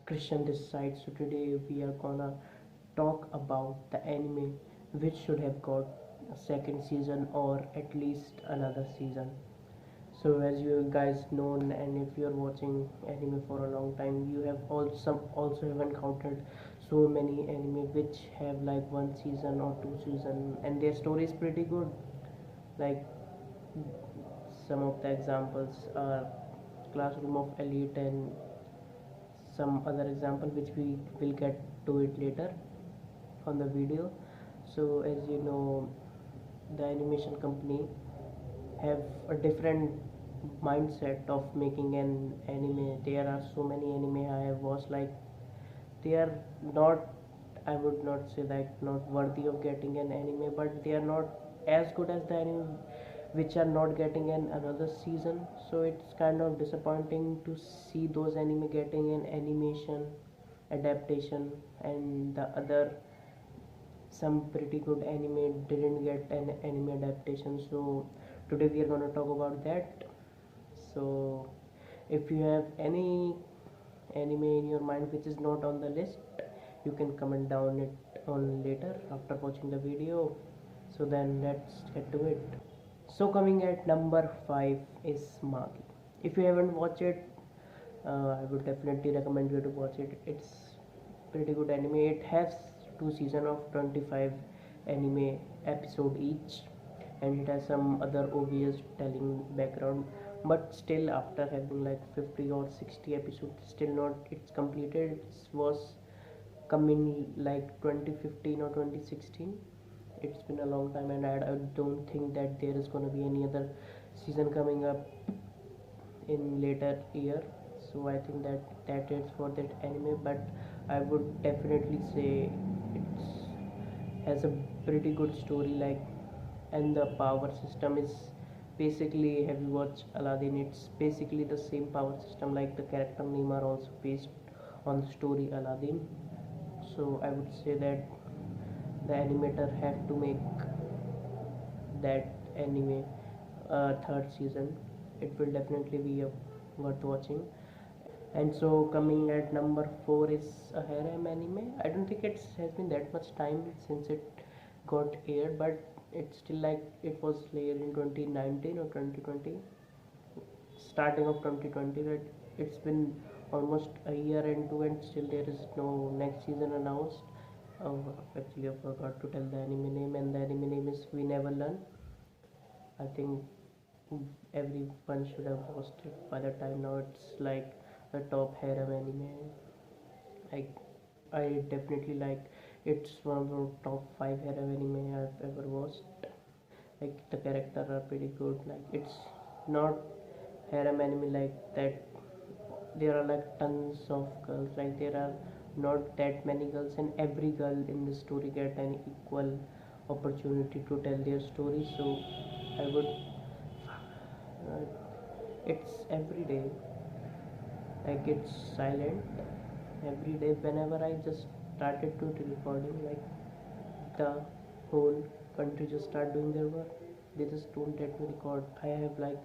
Christian this side. So today we are gonna talk about the anime which should have got a second season or at least another season. So as you guys know, and if you're watching anime for a long time, you have also have encountered so many anime which have like one season or two season and their story is pretty good. Like some of the examples are Classroom of Elite and some other example which we will get to it later on the video. So as you know, the animation company have a different mindset of making an anime. There are so many anime I have watched, like they are not, I would not say like not worthy of getting an anime, but they are not as good as the anime which are not getting an another season. So it's kind of disappointing to see those anime getting an animation adaptation and the other some pretty good anime didn't get an anime adaptation. So today we are going to talk about that. So if you have any anime in your mind which is not on the list, you can comment down it on later after watching the video. So then let's get to it. So coming at number 5 is Magi. If you haven't watched it, I would definitely recommend you to watch it. It's pretty good anime. It has two seasons of 25 anime episode each, and it has some other obvious telling background. But still, after having like 50 or 60 episodes, still not it's completed. It was come in like 2015 or 2016. It's been a long time, and I don't think that there is going to be any other season coming up in later year. So I think that that is for that anime, but I would definitely say it's has a pretty good story, like, and the power system is basically, have you watched Aladdin? It's basically the same power system, like the character name are also based on the story Aladdin. So I would say that the animator have to make that anime third season. It will definitely be worth watching. And so coming at number 4 is a harem anime. I don't think it has been that much time since it got aired, but it's still like it was aired in 2019 or 2020, starting of 2020. Right? It's been almost a year and two, and still there is no next season announced. Oh, actually, I forgot to tell the anime name, and the anime name is We Never Learn. I think everyone should have watched it by the time now. It's like the top harem anime. Like I definitely like. It's one of the top 5 harem anime I've ever watched. Like the characters are pretty good. Like it's not harem anime like that. There are like tons of girls. Like there are not that many girls, and every girl in the story get an equal opportunity to tell their story. So I would uh, it's every day, like it's silent every day. Whenever I just started to do recording, like the whole country just start doing their work. They just don't let me record. I have like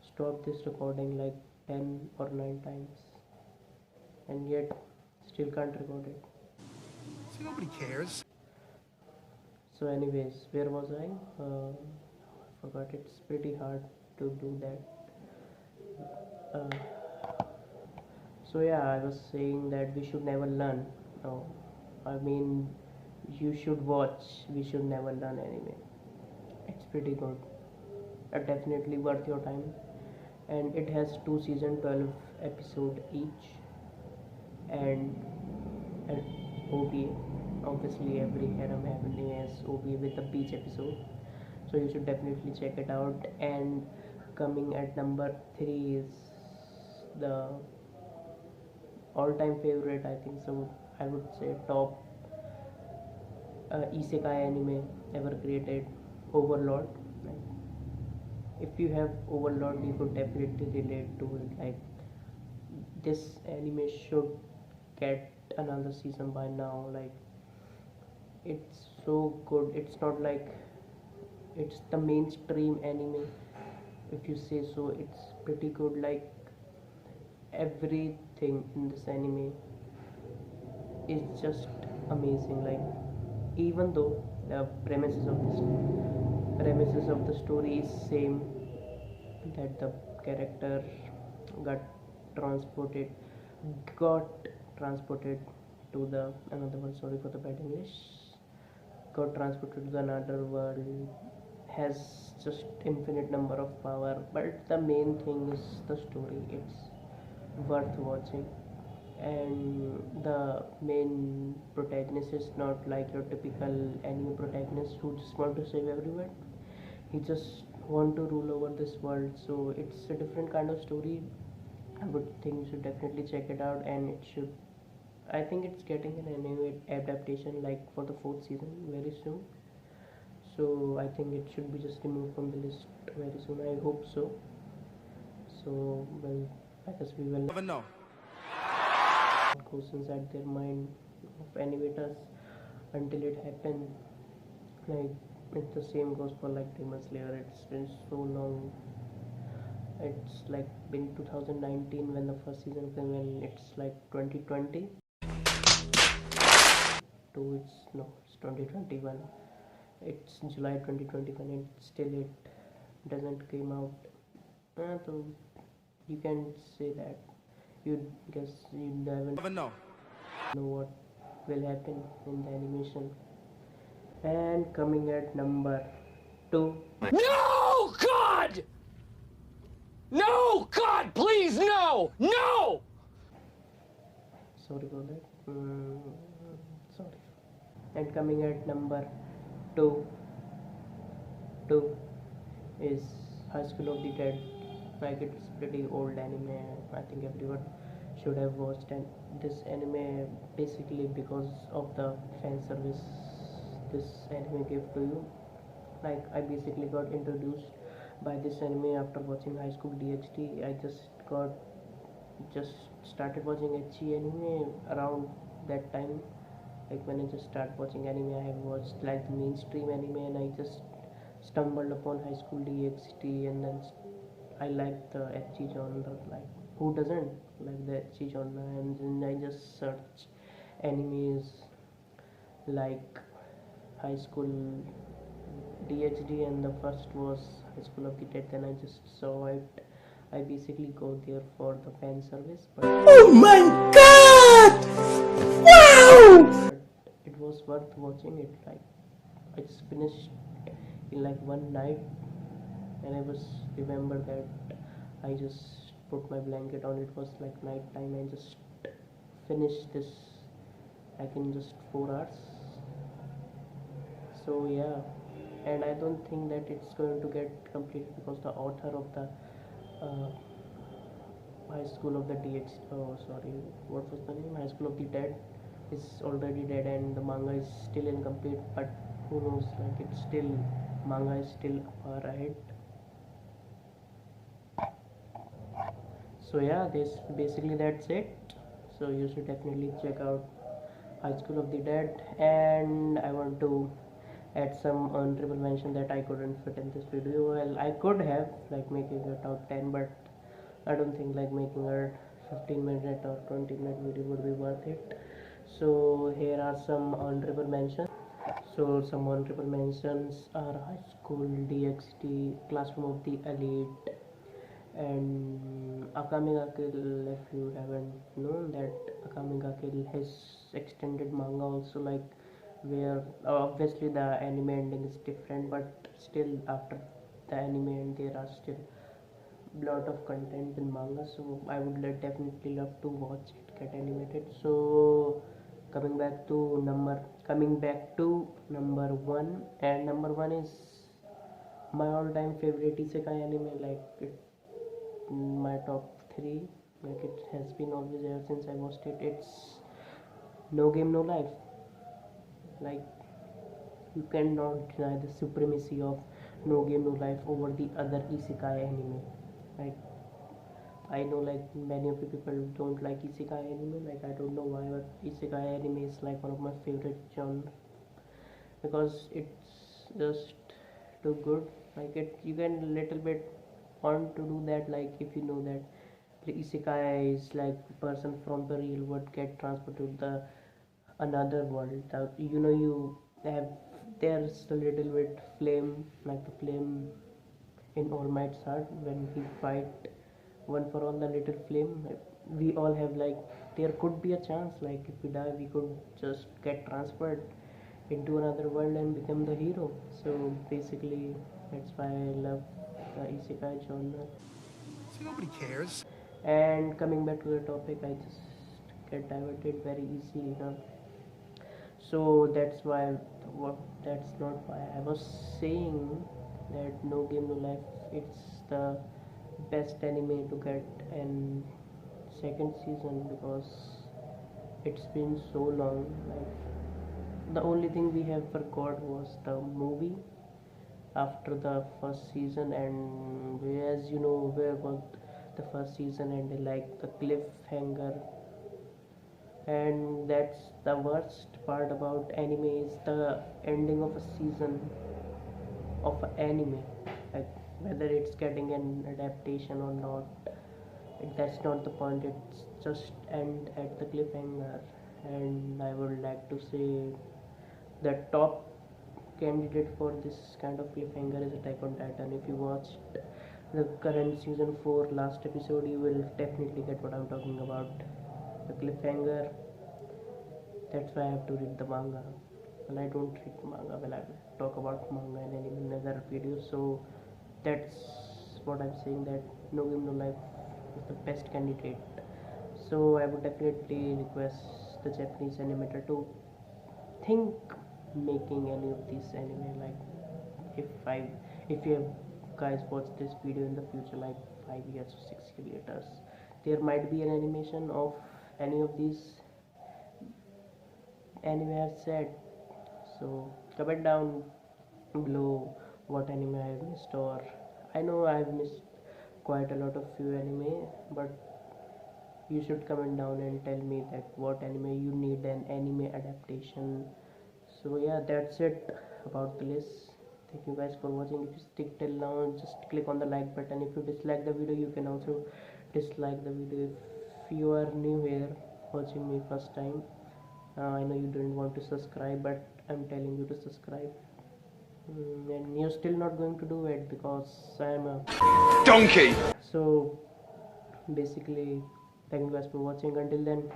stopped this recording like 10 or 9 times, and yet still can't record it. See, nobody cares. So anyways, where was I? Forgot. It's pretty hard to do that. So yeah, I was saying that we should never learn. No, I mean, you should watch We Should Never Learn anime. It's pretty good. Definitely worth your time. And it has two season, 12 episode each, and an OVA. Obviously, every harem anime has OVA with a beach episode. So you should definitely check it out. And coming at number 3 is the all-time favorite, I think so. I would say top isekai anime ever created, Overlord. If you have Overlord, you could definitely relate to it. Like this anime should get another season by now. Like it's so good. It's not like it's the mainstream anime, if you say so. It's pretty good. Like everything in this anime is just amazing. Like, even though the premises of the story is same, that the character got transported got transported to the another world, sorry for the bad English, got transported to the another world, has just infinite number of power, but the main thing is the story. It's worth watching, and the main protagonist is not like your typical anime protagonist who just want to save everyone. He just want to rule over this world, so it's a different kind of story. I would think you should definitely check it out, and it should. I think it's getting an anime adaptation like for the fourth season very soon. So I think it should be just removed from the list very soon. I hope so. So well, I guess we will Never know. goes inside their mind of animators until it happens. Like it's the same goes for like Demon Slayer. It's been so long. It's like been 2019 when the first season came, and it's like 2020. It's no, it's 2021. It's July 2021, and still it doesn't came out. So you can say that you guess you never Never know. know what will happen in the animation. And coming at number two, No, God! No, God, please, no! No! sorry for that. Sorry. And coming at number two, two is High School of the Dead. Like it's pretty old anime. I think everyone should have watched, and this anime basically because of the fan service this anime gave to you. Like I basically got introduced by this anime after watching High School DxD. I just started watching HE anime around that time. Like when I just started watching anime, I have watched like the mainstream anime, and I just stumbled upon High School DxD, and then I like the HE genre. Like who doesn't like the HE genre? And then I just searched animes like High School DxD, and the first was High School of the Dead. Then I just saw it. I basically go there for the fan service, but Oh my God! Wow! it was worth watching it. Like I just finished in like one night, and I was remember that I just put my blanket on. It was like night time, and just finished this like in just 4 hours. So yeah, and I don't think that it's going to get completed because the author of the uh, High School of the DH, oh sorry, what was the name? High School of the Dead is already dead, and the manga is still incomplete. But who knows? Like it's still manga is still far ahead. So yeah, this basically that's it. So you should definitely check out High School of the Dead, and I want to add some honorable mention that I couldn't fit in this video. Well, I could have like making a top 10, but I don't think like making a 15-minute or 20-minute video would be worth it. So here are some honorable mentions. So some honorable mentions are High School DxD, Classroom of the Elite, and Akame ga Kill. If you haven't known that, Akame ga Kill has extended manga also, like where obviously the anime ending is different, but still after the anime end there are still lot of content in manga, so I would definitely love to watch it get animated. So coming back to number one, and number one is my all-time favorite isekai anime. Like it, my top three. Like it has been always ever since I watched it. It's No Game No Life. Like you cannot deny the supremacy of No Game No Life over the other isekai anime. Like I know like many of you people don't like isekai anime. Like I don't know why, but isekai anime is like one of my favorite genre because it's just too good. Like it, you can little bit want to do that. Like if you know that the isekai is like person from the real world get transferred to the another world. You have there's a little bit flame, like the flame in All Might's heart when he fight one for all the little flame. We all have like there could be a chance like if we die we could just get transferred into another world and become the hero. So basically that's why I love the isekai genre. See, nobody cares. And coming back to the topic, I just get diverted very easily, so that's why what that's not why I was saying that No Game No Life it's the best anime to get in second season, because it's been so long. Like the only thing we have forgot was the movie after the first season, and as you know where was the first season ended, like the cliffhanger. And that's the worst part about anime is the ending of a season of an anime, like whether it's getting an adaptation or not, that's not the point. It's just end at the cliffhanger. And I would like to say the top candidate for this kind of cliffhanger is Attack on Titan. If you watched the current season 4 last episode, you will definitely get what I'm talking about. The cliffhanger, that's why I have to read the manga. Well, I don't read manga. Well, I will talk about manga and anime in another video. So that's what I'm saying, that No Game No Life is the best candidate. So I would definitely request the Japanese animator to think making any of these anime. Like if you have guys watch this video in the future, like 5 years or 6 years later, there might be an animation of any of these anime I've said. So comment down below what anime I have missed, or I know I have missed quite a lot of few anime, but you should comment down and tell me that what anime you need an anime adaptation. So yeah, that's it about the list. Thank you guys for watching. If you stick till now, just click on the like button. If you dislike the video, you can also dislike the video. If you are new here watching me first time, I know you didn't want to subscribe, but I'm telling you to subscribe. And you're still not going to do it because I'm a Donkey! so basically thank you guys for watching. Until then,